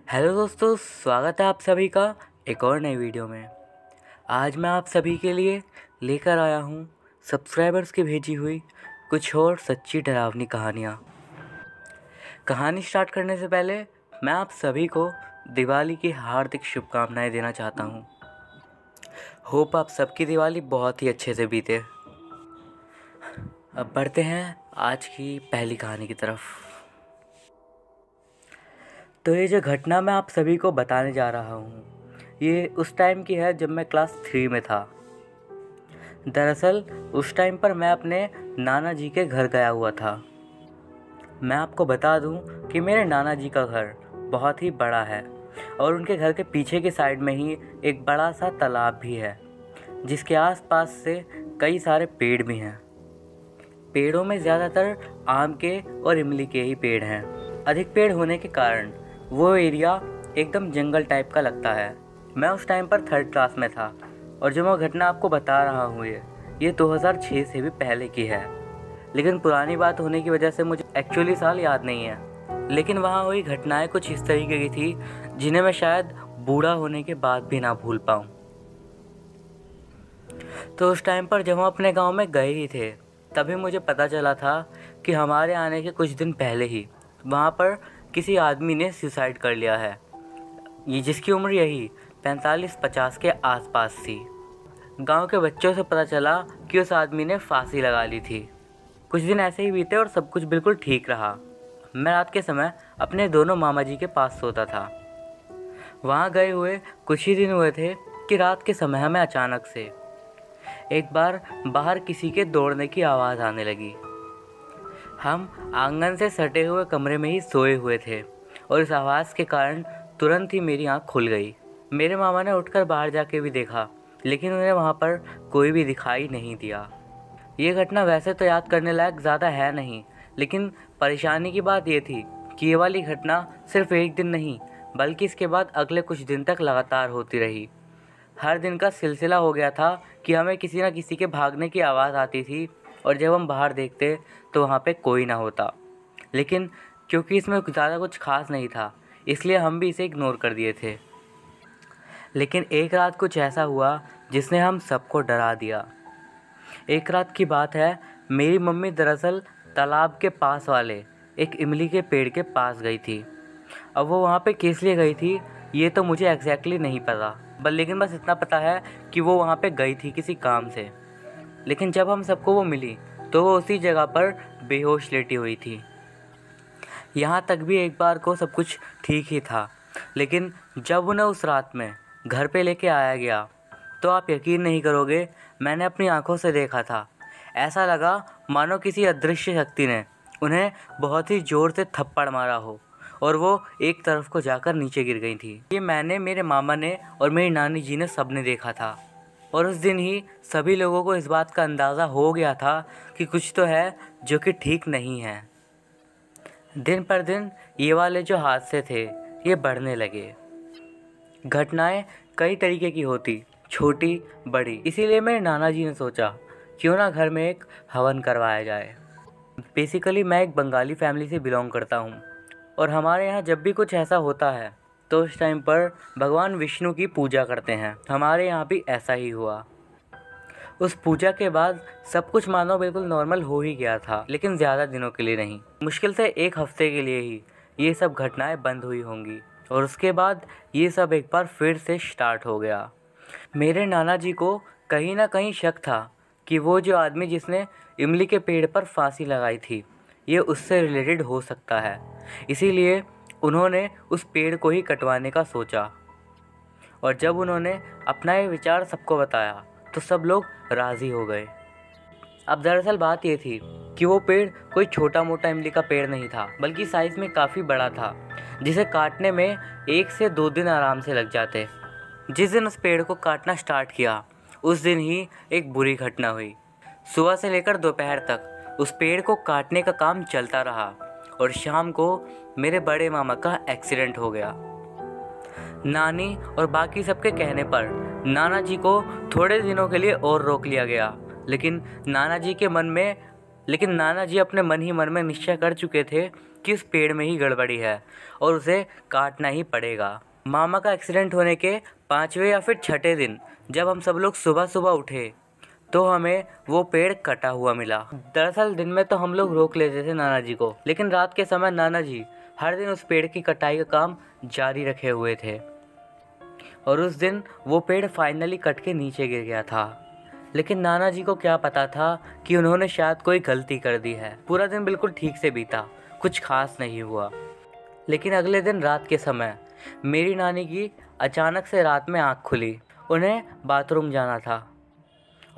Hello दोस्तों, स्वागत है आप सभी का एक और नई वीडियो में। आज मैं आप सभी के लिए लेकर आया हूँ सब्सक्राइबर्स की भेजी हुई कुछ और सच्ची डरावनी कहानियाँ। कहानी स्टार्ट करने से पहले मैं आप सभी को दिवाली की हार्दिक शुभकामनाएं देना चाहता हूँ। होप आप सबकी दिवाली बहुत ही अच्छे से बीते। अब बढ़ते हैं आज की पहली कहानी की तरफ। तो ये जो घटना मैं आप सभी को बताने जा रहा हूँ, ये उस टाइम की है जब मैं क्लास 3 में था। दरअसल उस टाइम पर मैं अपने नाना जी के घर गया हुआ था। मैं आपको बता दूँ कि मेरे नाना जी का घर बहुत ही बड़ा है और उनके घर के पीछे की साइड में ही एक बड़ा सा तालाब भी है, जिसके आसपास से कई सारे पेड़ भी हैं। पेड़ों में ज़्यादातर आम के और इमली के ही पेड़ हैं। अधिक पेड़ होने के कारण वो एरिया एकदम जंगल टाइप का लगता है। मैं उस टाइम पर 3rd क्लास में था और जो मैं घटना आपको बता रहा हूँ ये 2006 से भी पहले की है, लेकिन पुरानी बात होने की वजह से मुझे एक्चुअली साल याद नहीं है। लेकिन वहाँ हुई घटनाएं कुछ इस तरीके की थी जिन्हें मैं शायद बूढ़ा होने के बाद भी ना भूल पाऊँ। तो उस टाइम पर जब हम अपने गाँव में गए ही थे, तभी मुझे पता चला था कि हमारे आने के कुछ दिन पहले ही वहाँ पर किसी आदमी ने सुसाइड कर लिया है, ये जिसकी उम्र यही 45-50 के आसपास थी। गांव के बच्चों से पता चला कि उस आदमी ने फांसी लगा ली थी। कुछ दिन ऐसे ही बीते और सब कुछ बिल्कुल ठीक रहा। मैं रात के समय अपने दोनों मामा जी के पास सोता था। वहाँ गए हुए कुछ ही दिन हुए थे कि रात के समय हमें अचानक से एक बार बाहर किसी के दौड़ने की आवाज़ आने लगी। हम आंगन से सटे हुए कमरे में ही सोए हुए थे और इस आवाज़ के कारण तुरंत ही मेरी आँख खुल गई। मेरे मामा ने उठकर बाहर जाके भी देखा, लेकिन उन्हें वहाँ पर कोई भी दिखाई नहीं दिया। ये घटना वैसे तो याद करने लायक ज़्यादा है नहीं, लेकिन परेशानी की बात ये थी कि ये वाली घटना सिर्फ एक दिन नहीं बल्कि इसके बाद अगले कुछ दिन तक लगातार होती रही। हर दिन का सिलसिला हो गया था कि हमें किसी न किसी के भागने की आवाज़ आती थी और जब हम बाहर देखते तो वहाँ पे कोई ना होता। लेकिन क्योंकि इसमें ज़्यादा कुछ खास नहीं था, इसलिए हम भी इसे इग्नोर कर दिए थे। लेकिन एक रात कुछ ऐसा हुआ जिसने हम सबको डरा दिया। एक रात की बात है, मेरी मम्मी दरअसल तालाब के पास वाले एक इमली के पेड़ के पास गई थी। अब वो वहाँ पे किस लिए गई थी ये तो मुझे एग्जैक्टली नहीं पता, लेकिन बस इतना पता है कि वो वहाँ पे गई थी किसी काम से। लेकिन जब हम सबको वो मिली तो वो उसी जगह पर बेहोश लेटी हुई थी। यहाँ तक भी एक बार को सब कुछ ठीक ही था, लेकिन जब उन्हें उस रात में घर पे लेके आया गया तो आप यकीन नहीं करोगे, मैंने अपनी आंखों से देखा था। ऐसा लगा मानो किसी अदृश्य शक्ति ने उन्हें बहुत ही ज़ोर से थप्पड़ मारा हो और वो एक तरफ को जाकर नीचे गिर गई थी। ये मैंने, मेरे मामा ने और मेरी नानी जी ने सबने देखा था और उस दिन ही सभी लोगों को इस बात का अंदाज़ा हो गया था कि कुछ तो है जो कि ठीक नहीं है। दिन पर दिन ये वाले जो हादसे थे ये बढ़ने लगे। घटनाएं कई तरीके की होती, छोटी बड़ी। इसीलिए मेरे नाना जी ने सोचा क्यों ना घर में एक हवन करवाया जाए। बेसिकली मैं एक बंगाली फैमिली से बिलोंग करता हूँ और हमारे यहाँ जब भी कुछ ऐसा होता है तो उस टाइम पर भगवान विष्णु की पूजा करते हैं। हमारे यहाँ भी ऐसा ही हुआ। उस पूजा के बाद सब कुछ मानो बिल्कुल नॉर्मल हो ही गया था, लेकिन ज़्यादा दिनों के लिए नहीं, मुश्किल से 1 हफ्ते के लिए ही ये सब घटनाएं बंद हुई होंगी और उसके बाद ये सब एक बार फिर से स्टार्ट हो गया। मेरे नाना जी को कहीं ना कहीं शक था कि वो जो आदमी जिसने इमली के पेड़ पर फांसी लगाई थी ये उससे रिलेटेड हो सकता है। इसीलिए उन्होंने उस पेड़ को ही कटवाने का सोचा और जब उन्होंने अपना ये विचार सबको बताया तो सब लोग राज़ी हो गए। अब दरअसल बात ये थी कि वो पेड़ कोई छोटा मोटा इमली का पेड़ नहीं था, बल्कि साइज़ में काफ़ी बड़ा था, जिसे काटने में 1 से 2 दिन आराम से लग जाते। जिस दिन उस पेड़ को काटना स्टार्ट किया उस दिन ही एक बुरी घटना हुई। सुबह से लेकर दोपहर तक उस पेड़ को काटने का काम चलता रहा और शाम को मेरे बड़े मामा का एक्सीडेंट हो गया। नानी और बाकी सबके कहने पर नाना जी को थोड़े दिनों के लिए और रोक लिया गया, लेकिन नाना जी के मन में लेकिन नाना जी अपने मन ही मन में निश्चय कर चुके थे कि उस पेड़ में ही गड़बड़ी है और उसे काटना ही पड़ेगा। मामा का एक्सीडेंट होने के 5वें या फिर 6ठे दिन जब हम सब लोग सुबह सुबह उठे तो हमें वो पेड़ कटा हुआ मिला। दरअसल दिन में तो हम लोग रोक लेते थे नाना जी को, लेकिन रात के समय नाना जी हर दिन उस पेड़ की कटाई का काम जारी रखे हुए थे और उस दिन वो पेड़ फाइनली कट के नीचे गिर गया था। लेकिन नाना जी को क्या पता था कि उन्होंने शायद कोई गलती कर दी है। पूरा दिन बिल्कुल ठीक से बीता, कुछ खास नहीं हुआ। लेकिन अगले दिन रात के समय मेरी नानी की अचानक से रात में आँख खुली। उन्हें बाथरूम जाना था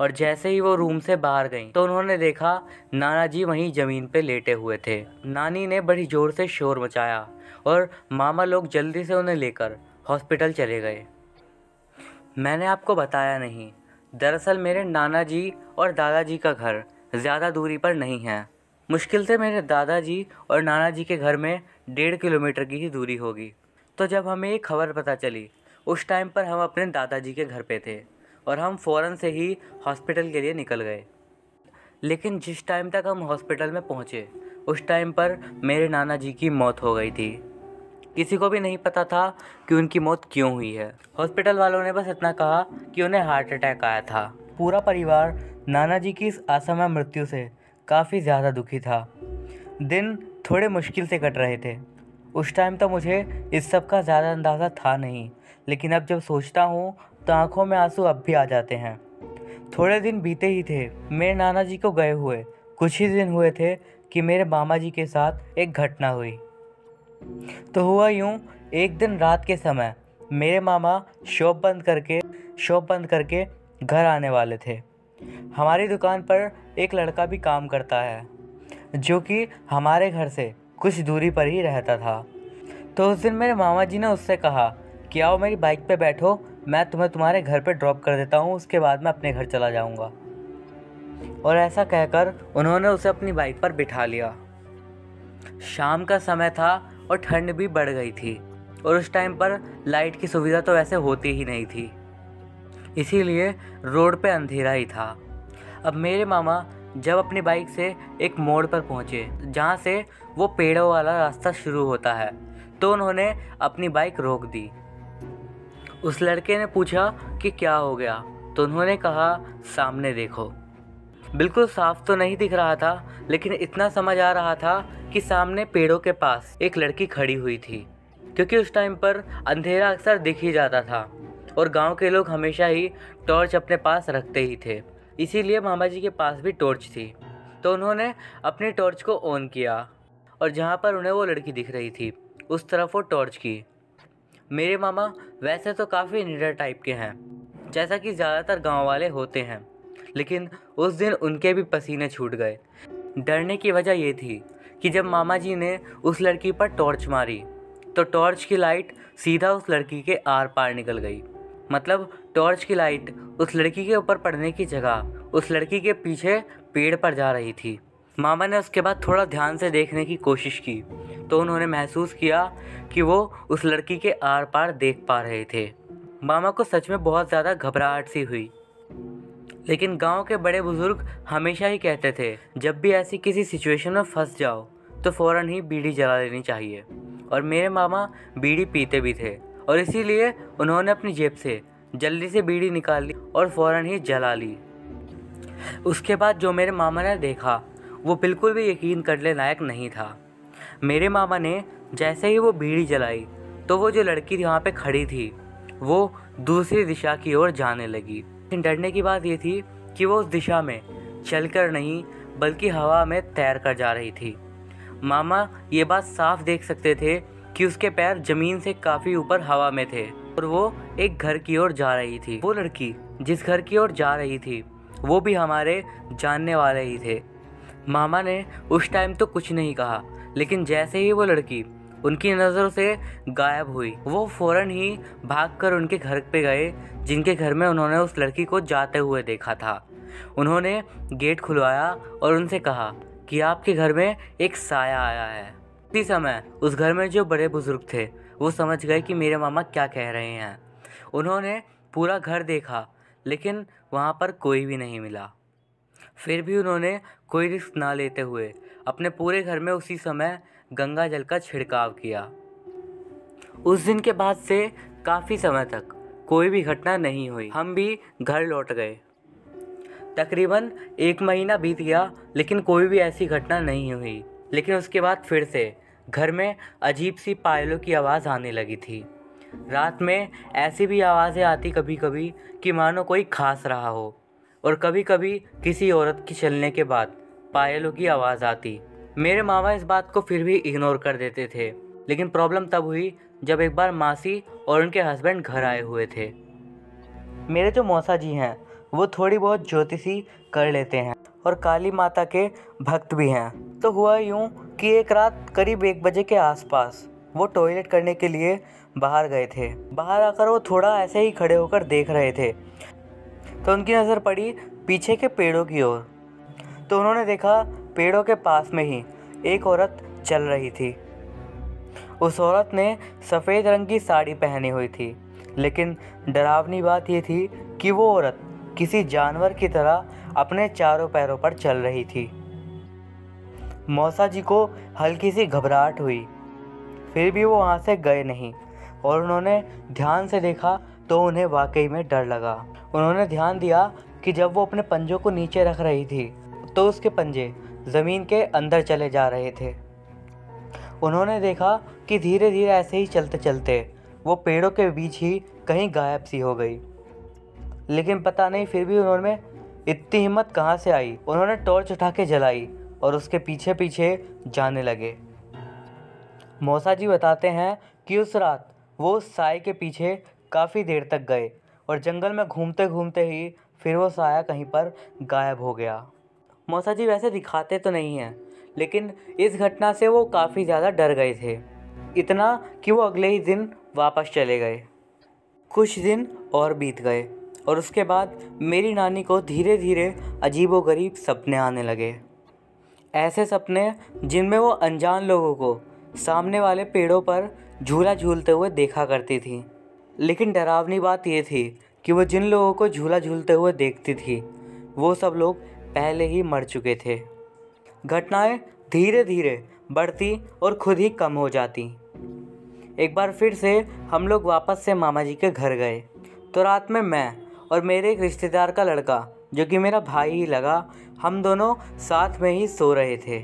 और जैसे ही वो रूम से बाहर गईं तो उन्होंने देखा नाना जी वहीं ज़मीन पे लेटे हुए थे। नानी ने बड़ी ज़ोर से शोर मचाया और मामा लोग जल्दी से उन्हें लेकर हॉस्पिटल चले गए। मैंने आपको बताया नहीं, दरअसल मेरे नाना जी और दादाजी का घर ज़्यादा दूरी पर नहीं है। मुश्किल से मेरे दादाजी और नाना जी के घर में 1.5 किलोमीटर की ही दूरी होगी। तो जब हमें ये खबर पता चली, उस टाइम पर हम अपने दादाजी के घर पे थे और हम फ़ौरन से ही हॉस्पिटल के लिए निकल गए। लेकिन जिस टाइम तक हम हॉस्पिटल में पहुँचे उस टाइम पर मेरे नाना जी की मौत हो गई थी। किसी को भी नहीं पता था कि उनकी मौत क्यों हुई है। हॉस्पिटल वालों ने बस इतना कहा कि उन्हें हार्ट अटैक आया था। पूरा परिवार नाना जी की इस असमय मृत्यु से काफ़ी ज़्यादा दुखी था। दिन थोड़े मुश्किल से कट रहे थे। उस टाइम तो मुझे इस सब का ज़्यादा अंदाज़ा था नहीं, लेकिन अब जब सोचता हूँ तो आंखों में आंसू अब भी आ जाते हैं। थोड़े दिन बीते ही थे मेरे नाना जी को गए हुए। कुछ ही दिन हुए थे कि मेरे मामा जी के साथ एक घटना हुई। तो हुआ यूँ, एक दिन रात के समय मेरे मामा शॉप बंद करके घर आने वाले थे। हमारी दुकान पर एक लड़का भी काम करता है जो कि हमारे घर से कुछ दूरी पर ही रहता था। तो उस दिन मेरे मामा जी ने उससे कहा कि आओ मेरी बाइक पे बैठो, मैं तुम्हें तुम्हारे घर पे ड्रॉप कर देता हूँ, उसके बाद मैं अपने घर चला जाऊँगा। और ऐसा कहकर उन्होंने उसे अपनी बाइक पर बिठा लिया। शाम का समय था और ठंड भी बढ़ गई थी और उस टाइम पर लाइट की सुविधा तो वैसे होती ही नहीं थी, इसीलिए रोड पे अंधेरा ही था। अब मेरे मामा जब अपनी बाइक से एक मोड़ पर पहुँचे जहाँ से वो पेड़ों वाला रास्ता शुरू होता है, तो उन्होंने अपनी बाइक रोक दी। उस लड़के ने पूछा कि क्या हो गया, तो उन्होंने कहा सामने देखो। बिल्कुल साफ तो नहीं दिख रहा था, लेकिन इतना समझ आ रहा था कि सामने पेड़ों के पास एक लड़की खड़ी हुई थी, क्योंकि उस टाइम पर अंधेरा अक्सर दिख ही जाता था और गांव के लोग हमेशा ही टॉर्च अपने पास रखते ही थे, इसीलिए मामा जी के पास भी टॉर्च थी। तो उन्होंने अपनी टॉर्च को ऑन किया और जहाँ पर उन्हें वो लड़की दिख रही थी उस तरफ वो टॉर्च की। मेरे मामा वैसे तो काफ़ी निडर टाइप के हैं, जैसा कि ज़्यादातर गांव वाले होते हैं, लेकिन उस दिन उनके भी पसीने छूट गए। डरने की वजह ये थी कि जब मामा जी ने उस लड़की पर टॉर्च मारी तो टॉर्च की लाइट सीधा उस लड़की के आर पार निकल गई। मतलब टॉर्च की लाइट उस लड़की के ऊपर पड़ने की जगह उस लड़की के पीछे पेड़ पर जा रही थी। मामा ने उसके बाद थोड़ा ध्यान से देखने की कोशिश की तो उन्होंने महसूस किया कि वो उस लड़की के आर पार देख पा रहे थे। मामा को सच में बहुत ज़्यादा घबराहट सी हुई, लेकिन गांव के बड़े बुजुर्ग हमेशा ही कहते थे जब भी ऐसी किसी सिचुएशन में फंस जाओ तो फ़ौरन ही बीड़ी जला लेनी चाहिए। और मेरे मामा बीड़ी पीते भी थे और इसीलिए उन्होंने अपनी जेब से जल्दी से बीड़ी निकाल ली और फ़ौरन ही जला ली। उसके बाद जो मेरे मामा ने देखा वो बिल्कुल भी यकीन करने लायक नहीं था। मेरे मामा ने जैसे ही वो बीड़ी जलाई तो वो जो लड़की वहाँ पे खड़ी थी वो दूसरी दिशा की ओर जाने लगी। लेकिन डरने की बात ये थी कि वो उस दिशा में चलकर नहीं बल्कि हवा में तैर कर जा रही थी। मामा ये बात साफ देख सकते थे कि उसके पैर ज़मीन से काफ़ी ऊपर हवा में थे और वो एक घर की ओर जा रही थी। वो लड़की जिस घर की ओर जा रही थी वो भी हमारे जानने वाले ही थे। मामा ने उस टाइम तो कुछ नहीं कहा, लेकिन जैसे ही वो लड़की उनकी नज़रों से गायब हुई वो फ़ौरन ही भागकर उनके घर पे गए जिनके घर में उन्होंने उस लड़की को जाते हुए देखा था। उन्होंने गेट खुलवाया और उनसे कहा कि आपके घर में एक साया आया है। उसी समय उस घर में जो बड़े बुजुर्ग थे वो समझ गए कि मेरे मामा क्या कह रहे हैं। उन्होंने पूरा घर देखा लेकिन वहाँ पर कोई भी नहीं मिला। फिर भी उन्होंने कोई रिस्क ना लेते हुए अपने पूरे घर में उसी समय गंगा जल का छिड़काव किया। उस दिन के बाद से काफ़ी समय तक कोई भी घटना नहीं हुई। हम भी घर लौट गए। तकरीबन 1 महीना बीत गया लेकिन कोई भी ऐसी घटना नहीं हुई। लेकिन उसके बाद फिर से घर में अजीब सी पायलों की आवाज़ आने लगी थी। रात में ऐसी भी आवाज़ें आती कभी कभी कि मानो कोई खास रहा हो, और कभी कभी किसी औरत के चलने के बाद पायलों की आवाज़ आती। मेरे मामा इस बात को फिर भी इग्नोर कर देते थे, लेकिन प्रॉब्लम तब हुई जब एक बार मासी और उनके हस्बैंड घर आए हुए थे। मेरे जो मौसा जी हैं वो थोड़ी बहुत ज्योतिषी कर लेते हैं और काली माता के भक्त भी हैं। तो हुआ यूँ कि एक रात करीब 1 बजे के आसपास वो टॉयलेट करने के लिए बाहर गए थे। बाहर आकर वो थोड़ा ऐसे ही खड़े होकर देख रहे थे तो उनकी नज़र पड़ी पीछे के पेड़ों की ओर। तो उन्होंने देखा पेड़ों के पास में ही एक औरत चल रही थी। उस औरत ने सफ़ेद रंग की साड़ी पहनी हुई थी, लेकिन डरावनी बात ये थी कि वो औरत किसी जानवर की तरह अपने चारों पैरों पर चल रही थी। मौसा जी को हल्की सी घबराहट हुई, फिर भी वो वहाँ से गए नहीं और उन्होंने ध्यान से देखा तो उन्हें वाकई में डर लगा। उन्होंने ध्यान दिया कि जब वो अपने पंजों को नीचे रख रही थी तो उसके पंजे ज़मीन के अंदर चले जा रहे थे। उन्होंने देखा कि धीरे धीरे ऐसे ही चलते चलते वो पेड़ों के बीच ही कहीं गायब सी हो गई। लेकिन पता नहीं फिर भी उन्होंने इतनी हिम्मत कहाँ से आई। उन्होंने टॉर्च उठा के जलाई और उसके पीछे पीछे जाने लगे। मौसा जी बताते हैं कि उस रात वो उस साए के पीछे काफ़ी देर तक गए और जंगल में घूमते घूमते ही फिर वो साया कहीं पर गायब हो गया। मौसा जी वैसे दिखाते तो नहीं हैं, लेकिन इस घटना से वो काफ़ी ज़्यादा डर गए थे, इतना कि वो अगले ही दिन वापस चले गए। कुछ दिन और बीत गए और उसके बाद मेरी नानी को धीरे धीरे अजीबोगरीब सपने आने लगे। ऐसे सपने जिनमें वो अनजान लोगों को सामने वाले पेड़ों पर झूला झूलते हुए देखा करती थी। लेकिन डरावनी बात ये थी कि वो जिन लोगों को झूला झूलते हुए देखती थी वो सब लोग पहले ही मर चुके थे। घटनाएं धीरे धीरे बढ़ती और खुद ही कम हो जाती। एक बार फिर से हम लोग वापस से मामा जी के घर गए तो रात में मैं और मेरे एक रिश्तेदार का लड़का, जो कि मेरा भाई ही लगा, हम दोनों साथ में ही सो रहे थे।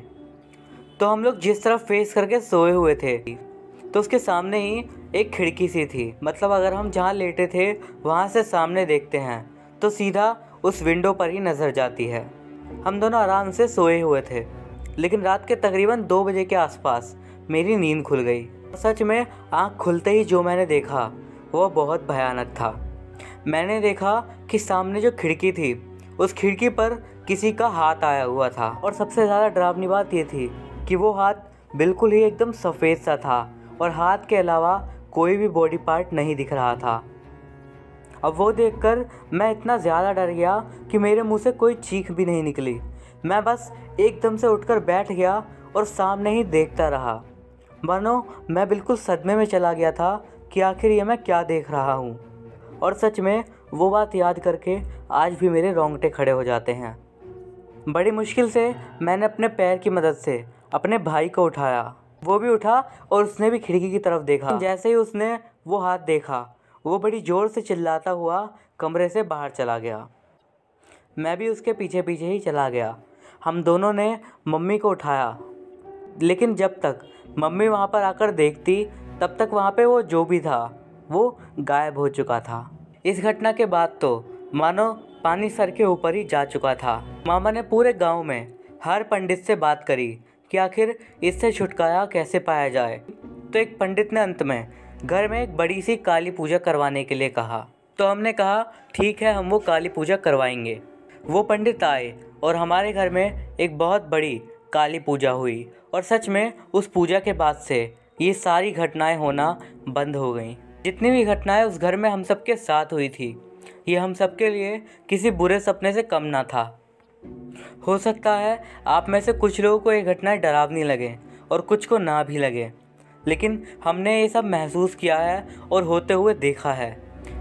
तो हम लोग जिस तरफ फेस करके सोए हुए थे तो उसके सामने ही एक खिड़की सी थी। मतलब अगर हम जहाँ लेटे थे वहाँ से सामने देखते हैं तो सीधा उस विंडो पर ही नज़र जाती है। हम दोनों आराम से सोए हुए थे, लेकिन रात के तकरीबन 2 बजे के आसपास मेरी नींद खुल गई। सच में आँख खुलते ही जो मैंने देखा वो बहुत भयानक था। मैंने देखा कि सामने जो खिड़की थी उस खिड़की पर किसी का हाथ आया हुआ था, और सबसे ज़्यादा डरावनी बात ये थी कि वो हाथ बिल्कुल ही एकदम सफ़ेद सा था और हाथ के अलावा कोई भी बॉडी पार्ट नहीं दिख रहा था। अब वो देखकर मैं इतना ज़्यादा डर गया कि मेरे मुंह से कोई चीख भी नहीं निकली। मैं बस एकदम से उठकर बैठ गया और सामने ही देखता रहा, मानो मैं बिल्कुल सदमे में चला गया था कि आखिर ये मैं क्या देख रहा हूँ। और सच में वो बात याद करके आज भी मेरे रोंगटे खड़े हो जाते हैं। बड़ी मुश्किल से मैंने अपने पैर की मदद से अपने भाई को उठाया। वो भी उठा और उसने भी खिड़की की तरफ देखा। जैसे ही उसने वो हाथ देखा वो बड़ी ज़ोर से चिल्लाता हुआ कमरे से बाहर चला गया। मैं भी उसके पीछे पीछे ही चला गया। हम दोनों ने मम्मी को उठाया, लेकिन जब तक मम्मी वहाँ पर आकर देखती तब तक वहाँ पे वो जो भी था वो गायब हो चुका था। इस घटना के बाद तो मानो पानी सर के ऊपर ही जा चुका था। मामा ने पूरे गांव में हर पंडित से बात करी कि आखिर इससे छुटकारा कैसे पाया जाए। तो एक पंडित ने अंत में घर में एक बड़ी सी काली पूजा करवाने के लिए कहा। तो हमने कहा ठीक है, हम वो काली पूजा करवाएंगे। वो पंडित आए और हमारे घर में एक बहुत बड़ी काली पूजा हुई, और सच में उस पूजा के बाद से ये सारी घटनाएं होना बंद हो गईं। जितनी भी घटनाएं उस घर में हम सबके साथ हुई थी, ये हम सबके लिए किसी बुरे सपने से कम ना था। हो सकता है आप में से कुछ लोगों को ये घटनाएं डरावनी लगे और कुछ को ना भी लगे, लेकिन हमने ये सब महसूस किया है और होते हुए देखा है।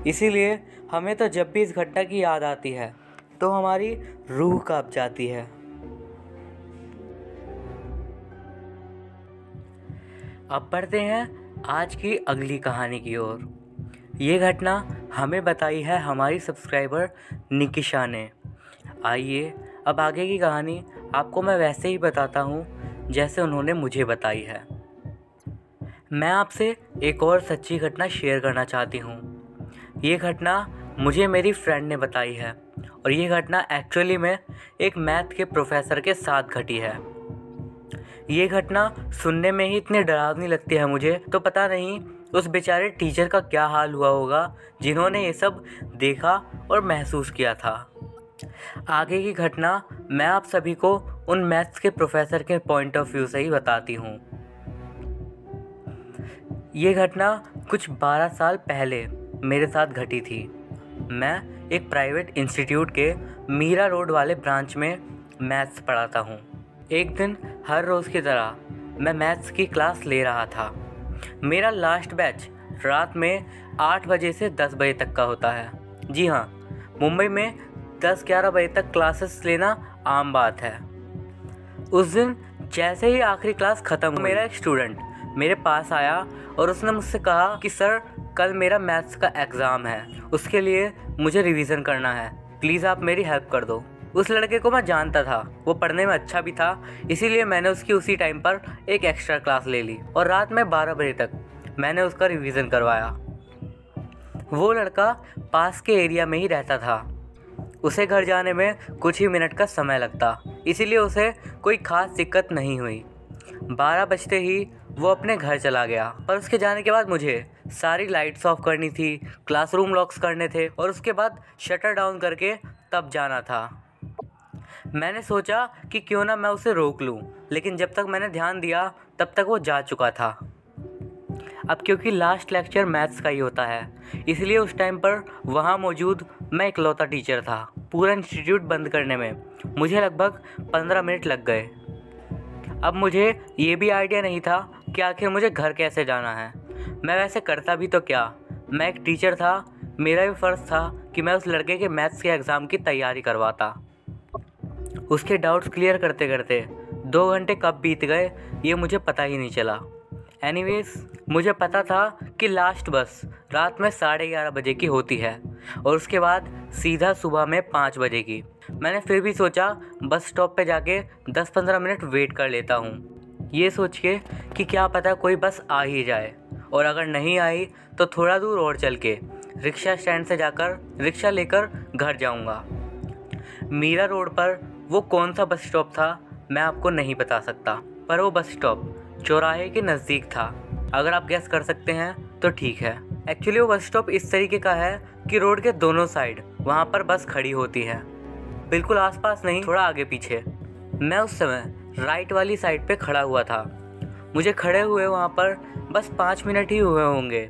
इसीलिए हमें तो जब भी इस घटना की याद आती है तो हमारी रूह कांप जाती है। अब बढ़ते हैं आज की अगली कहानी की ओर। ये घटना हमें बताई है हमारी सब्सक्राइबर निकिशा ने। आइए अब आगे की कहानी आपको मैं वैसे ही बताता हूँ जैसे उन्होंने मुझे बताई है। मैं आपसे एक और सच्ची घटना शेयर करना चाहती हूँ। ये घटना मुझे मेरी फ्रेंड ने बताई है और ये घटना एक्चुअली में एक मैथ के प्रोफेसर के साथ घटी है। ये घटना सुनने में ही इतनी डरावनी लगती है मुझे, तो पता नहीं उस बेचारे टीचर का क्या हाल हुआ होगा जिन्होंने ये सब देखा और महसूस किया था। आगे की घटना मैं आप सभी को उन मैथ्स के प्रोफेसर के पॉइंट ऑफ व्यू से ही बताती हूँ। ये घटना कुछ 12 साल पहले मेरे साथ घटी थी। मैं एक प्राइवेट इंस्टीट्यूट के मीरा रोड वाले ब्रांच में मैथ्स पढ़ाता हूँ। एक दिन हर रोज़ की तरह मैं मैथ्स की क्लास ले रहा था। मेरा लास्ट बैच रात में 8 बजे से 10 बजे तक का होता है। जी हाँ, मुंबई में 10-11 बजे तक क्लासेस लेना आम बात है। उस दिन जैसे ही आखिरी क्लास ख़त्म हुई, मेरा एक स्टूडेंट मेरे पास आया और उसने मुझसे कहा कि सर, कल मेरा मैथ्स का एग्ज़ाम है, उसके लिए मुझे रिवीजन करना है, प्लीज़ आप मेरी हेल्प कर दो। उस लड़के को मैं जानता था, वो पढ़ने में अच्छा भी था, इसीलिए मैंने उसकी उसी टाइम पर एक एक्स्ट्रा क्लास ले ली और रात में 12 बजे तक मैंने उसका रिवीजन करवाया। वो लड़का पास के एरिया में ही रहता था। उसे घर जाने में कुछ ही मिनट का समय लगता, इसीलिए उसे कोई ख़ास दिक्कत नहीं हुई। 12 बजते ही वो अपने घर चला गया, पर उसके जाने के बाद मुझे सारी लाइट्स ऑफ करनी थी, क्लासरूम लॉक्स करने थे और उसके बाद शटर डाउन करके तब जाना था। मैंने सोचा कि क्यों ना मैं उसे रोक लूं, लेकिन जब तक मैंने ध्यान दिया तब तक वो जा चुका था। अब क्योंकि लास्ट लेक्चर मैथ्स का ही होता है, इसलिए उस टाइम पर वहाँ मौजूद मैं इकलौता टीचर था। पूरा इंस्टीट्यूट बंद करने में मुझे लगभग 15 मिनट लग गए। अब मुझे ये भी आइडिया नहीं था कि आखिर मुझे घर कैसे जाना है। मैं वैसे करता भी तो क्या, मैं एक टीचर था, मेरा भी फ़र्ज़ था कि मैं उस लड़के के मैथ्स के एग्ज़ाम की तैयारी करवाता। उसके डाउट्स क्लियर करते करते 2 घंटे कब बीत गए ये मुझे पता ही नहीं चला। एनीवेज, मुझे पता था कि लास्ट बस रात में 11:30 बजे की होती है और उसके बाद सीधा सुबह में 5 बजे की। मैंने फिर भी सोचा बस स्टॉप पे जाके 10-15 मिनट वेट कर लेता हूँ, ये सोच के कि क्या पता कोई बस आ ही जाए, और अगर नहीं आई तो थोड़ा दूर और चल के रिक्शा स्टैंड से जाकर रिक्शा लेकर घर जाऊँगा। मीरा रोड पर वो कौन सा बस स्टॉप था मैं आपको नहीं बता सकता, पर वो बस स्टॉप चौराहे के नज़दीक था। अगर आप गैस कर सकते हैं तो ठीक है। एक्चुअली वो बस स्टॉप इस तरीके का है कि रोड के दोनों साइड वहाँ पर बस खड़ी होती है, बिल्कुल आसपास नहीं, थोड़ा आगे पीछे। मैं उस समय राइट वाली साइड पे खड़ा हुआ था। मुझे खड़े हुए वहाँ पर बस 5 मिनट ही हुए होंगे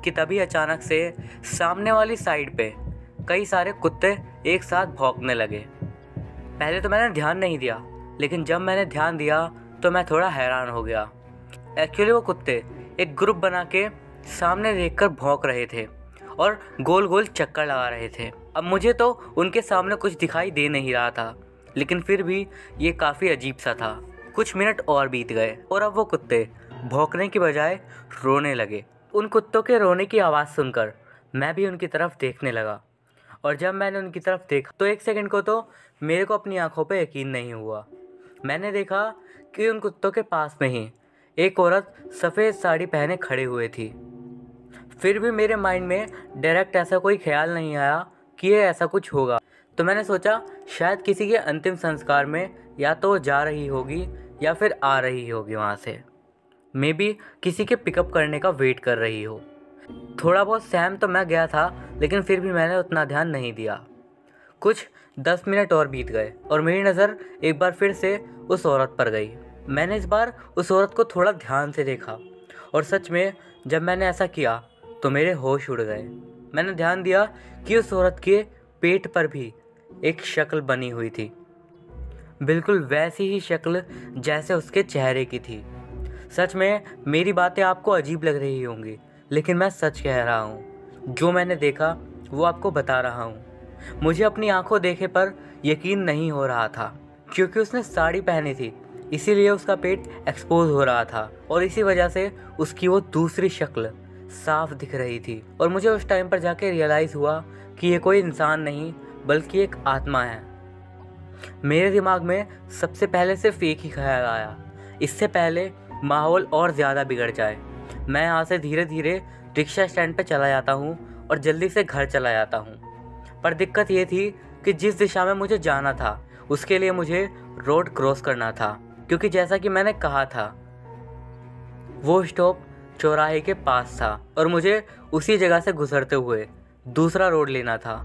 कि तभी अचानक से सामने वाली साइड पे कई सारे कुत्ते एक साथ भौंकने लगे। पहले तो मैंने ध्यान नहीं दिया, लेकिन जब मैंने ध्यान दिया तो मैं थोड़ा हैरान हो गया। एक्चुअली वो कुत्ते एक ग्रुप बना के सामने देखकर भौंक रहे थे और गोल गोल चक्कर लगा रहे थे। अब मुझे तो उनके सामने कुछ दिखाई दे नहीं रहा था, लेकिन फिर भी ये काफ़ी अजीब सा था। कुछ मिनट और बीत गए और अब वो कुत्ते भौंकने की बजाय रोने लगे। उन कुत्तों के रोने की आवाज़ सुनकर मैं भी उनकी तरफ देखने लगा, और जब मैंने उनकी तरफ देखा तो एक सेकंड को तो मेरे को अपनी आंखों पे यकीन नहीं हुआ। मैंने देखा कि उन कुत्तों के पास में ही एक औरत सफ़ेद साड़ी पहने खड़े हुए थी। फिर भी मेरे माइंड में डायरेक्ट ऐसा कोई ख्याल नहीं आया कि ये ऐसा कुछ होगा, तो मैंने सोचा शायद किसी के अंतिम संस्कार में या तो वो जा रही होगी या फिर आ रही होगी वहाँ से, मे बी किसी के पिकअप करने का वेट कर रही हो। थोड़ा बहुत सहम तो मैं गया था, लेकिन फिर भी मैंने उतना ध्यान नहीं दिया। कुछ 10 मिनट और बीत गए और मेरी नज़र एक बार फिर से उस औरत पर गई। मैंने इस बार उस औरत को थोड़ा ध्यान से देखा और सच में जब मैंने ऐसा किया तो मेरे होश उड़ गए। मैंने ध्यान दिया कि उस औरत के पेट पर भी एक शक्ल बनी हुई थी, बिल्कुल वैसी ही शक्ल जैसे उसके चेहरे की थी। सच में मेरी बातें आपको अजीब लग रही होंगी, लेकिन मैं सच कह रहा हूँ। जो मैंने देखा वो आपको बता रहा हूँ। मुझे अपनी आंखों देखे पर यकीन नहीं हो रहा था, क्योंकि उसने साड़ी पहनी थी, इसीलिए उसका पेट एक्सपोज हो रहा था और इसी वजह से उसकी वो दूसरी शक्ल साफ दिख रही थी। और मुझे उस टाइम पर जाके रियलाइज़ हुआ कि ये कोई इंसान नहीं बल्कि एक आत्मा है। मेरे दिमाग में सबसे पहले सिर्फ एक ही ख्याल आया, इससे पहले माहौल और ज़्यादा बिगड़ जाए, मैं यहाँ से धीरे धीरे रिक्शा स्टैंड पर चला जाता हूँ और जल्दी से घर चला जाता हूँ। पर दिक्कत ये थी कि जिस दिशा में मुझे जाना था उसके लिए मुझे रोड क्रॉस करना था, क्योंकि जैसा कि मैंने कहा था वो स्टॉप चौराहे के पास था और मुझे उसी जगह से गुजरते हुए दूसरा रोड लेना था।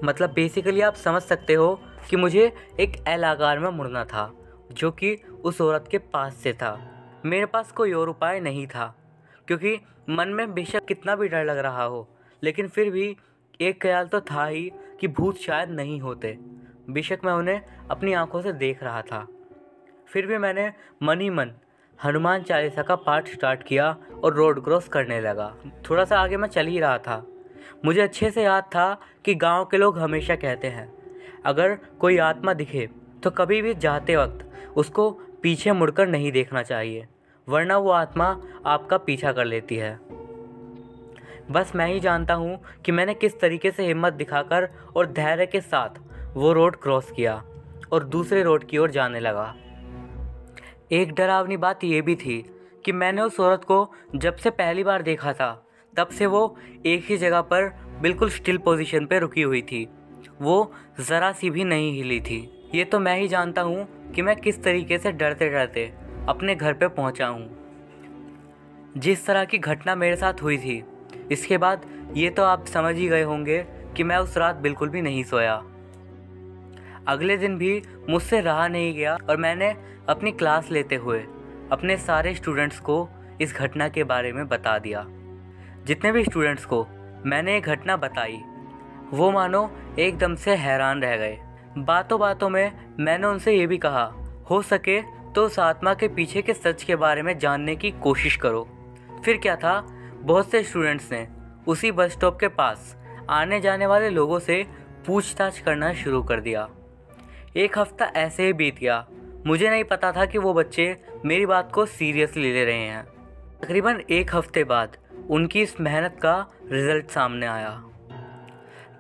मतलब बेसिकली आप समझ सकते हो कि मुझे एक एल आकार में मुड़ना था, जो कि उस औरत के पास से था। मेरे पास कोई और उपाय नहीं था, क्योंकि मन में बेशक कितना भी डर लग रहा हो, लेकिन फिर भी एक ख्याल तो था ही कि भूत शायद नहीं होते। बेशक मैं उन्हें अपनी आंखों से देख रहा था, फिर भी मैंने मन ही मन हनुमान चालीसा का पाठ स्टार्ट किया और रोड क्रॉस करने लगा। थोड़ा सा आगे मैं चल ही रहा था। मुझे अच्छे से याद था कि गांव के लोग हमेशा कहते हैं, अगर कोई आत्मा दिखे तो कभी भी जाते वक्त उसको पीछे मुड़कर नहीं देखना चाहिए, वरना वो आत्मा आपका पीछा कर लेती है। बस मैं ही जानता हूँ कि मैंने किस तरीके से हिम्मत दिखाकर और धैर्य के साथ वो रोड क्रॉस किया और दूसरे रोड की ओर जाने लगा। एक डरावनी बात ये भी थी कि मैंने उस औरत को जब से पहली बार देखा था तब से वो एक ही जगह पर बिल्कुल स्टिल पोजीशन पे रुकी हुई थी, वो ज़रा सी भी नहीं हिली थी। ये तो मैं ही जानता हूँ कि मैं किस तरीके से डरते डरते अपने घर पे पहुँचा हूँ। जिस तरह की घटना मेरे साथ हुई थी, इसके बाद ये तो आप समझ ही गए होंगे कि मैं उस रात बिल्कुल भी नहीं सोया। अगले दिन भी मुझसे रहा नहीं गया और मैंने अपनी क्लास लेते हुए अपने सारे स्टूडेंट्स को इस घटना के बारे में बता दिया। जितने भी स्टूडेंट्स को मैंने ये घटना बताई वो मानो एकदम से हैरान रह गए। बातों बातों में मैंने उनसे ये भी कहा, हो सके तो उस आत्मा के पीछे के सच के बारे में जानने की कोशिश करो। फिर क्या था, बहुत से स्टूडेंट्स ने उसी बस स्टॉप के पास आने जाने वाले लोगों से पूछताछ करना शुरू कर दिया। एक हफ्ता ऐसे ही बीत गया। मुझे नहीं पता था कि वो बच्चे मेरी बात को सीरियसली ले रहे हैं। तकरीबन एक हफ्ते बाद उनकी इस मेहनत का रिज़ल्ट सामने आया।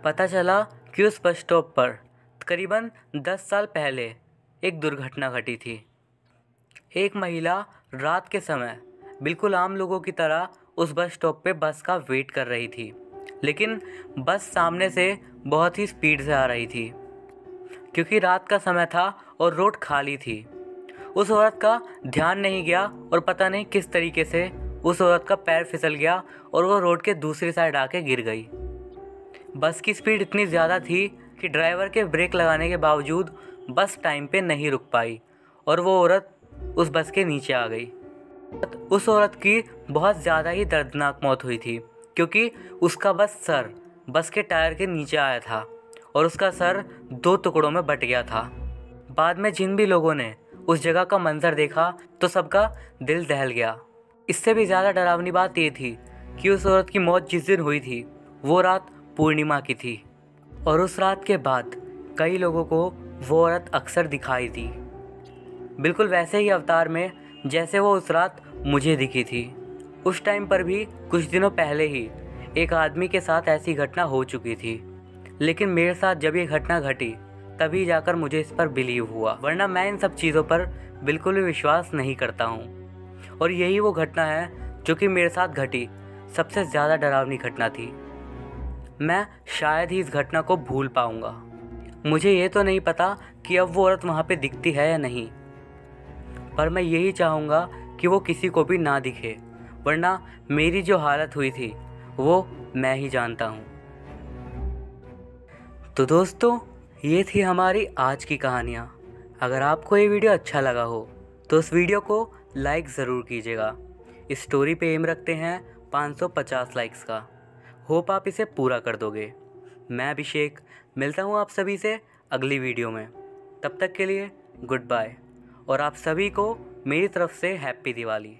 पता चला कि उस बस स्टॉप पर करीबन 10 साल पहले एक दुर्घटना घटी थी। एक महिला रात के समय बिल्कुल आम लोगों की तरह उस बस स्टॉप पे बस का वेट कर रही थी, लेकिन बस सामने से बहुत ही स्पीड से आ रही थी। क्योंकि रात का समय था और रोड खाली थी, उस औरत का ध्यान नहीं गया और पता नहीं किस तरीके से उस औरत का पैर फिसल गया और वो रोड के दूसरी साइड आके गिर गई। बस की स्पीड इतनी ज़्यादा थी कि ड्राइवर के ब्रेक लगाने के बावजूद बस टाइम पे नहीं रुक पाई और वो औरत उस बस के नीचे आ गई। उस औरत की बहुत ज़्यादा ही दर्दनाक मौत हुई थी, क्योंकि उसका सर बस के टायर के नीचे आया था और उसका सर 2 टुकड़ों में बट गया था। बाद में जिन भी लोगों ने उस जगह का मंजर देखा तो सबका दिल दहल गया। इससे भी ज़्यादा डरावनी बात ये थी कि उस औरत की मौत जिस दिन हुई थी वो रात पूर्णिमा की थी और उस रात के बाद कई लोगों को वो औरत अक्सर दिखाई दी, बिल्कुल वैसे ही अवतार में जैसे वो उस रात मुझे दिखी थी। उस टाइम पर भी कुछ दिनों पहले ही एक आदमी के साथ ऐसी घटना हो चुकी थी, लेकिन मेरे साथ जब ये घटना घटी तभी जाकर मुझे इस पर बिलीव हुआ, वरना मैं इन सब चीज़ों पर बिल्कुल भी विश्वास नहीं करता हूँ। और यही वो घटना है जो कि मेरे साथ घटी सबसे ज़्यादा डरावनी घटना थी। मैं शायद ही इस घटना को भूल पाऊँगा। मुझे ये तो नहीं पता कि अब वो औरत वहाँ पे दिखती है या नहीं, पर मैं यही चाहूँगा कि वो किसी को भी ना दिखे, वरना मेरी जो हालत हुई थी वो मैं ही जानता हूँ। तो दोस्तों, ये थी हमारी आज की कहानियाँ। अगर आपको ये वीडियो अच्छा लगा हो तो इस वीडियो को लाइक ज़रूर कीजिएगा। इस स्टोरी पे एम रखते हैं 550 लाइक्स का। होप आप इसे पूरा कर दोगे। मैं अभिषेक मिलता हूँ आप सभी से अगली वीडियो में। तब तक के लिए गुड बाय और आप सभी को मेरी तरफ से हैप्पी दिवाली।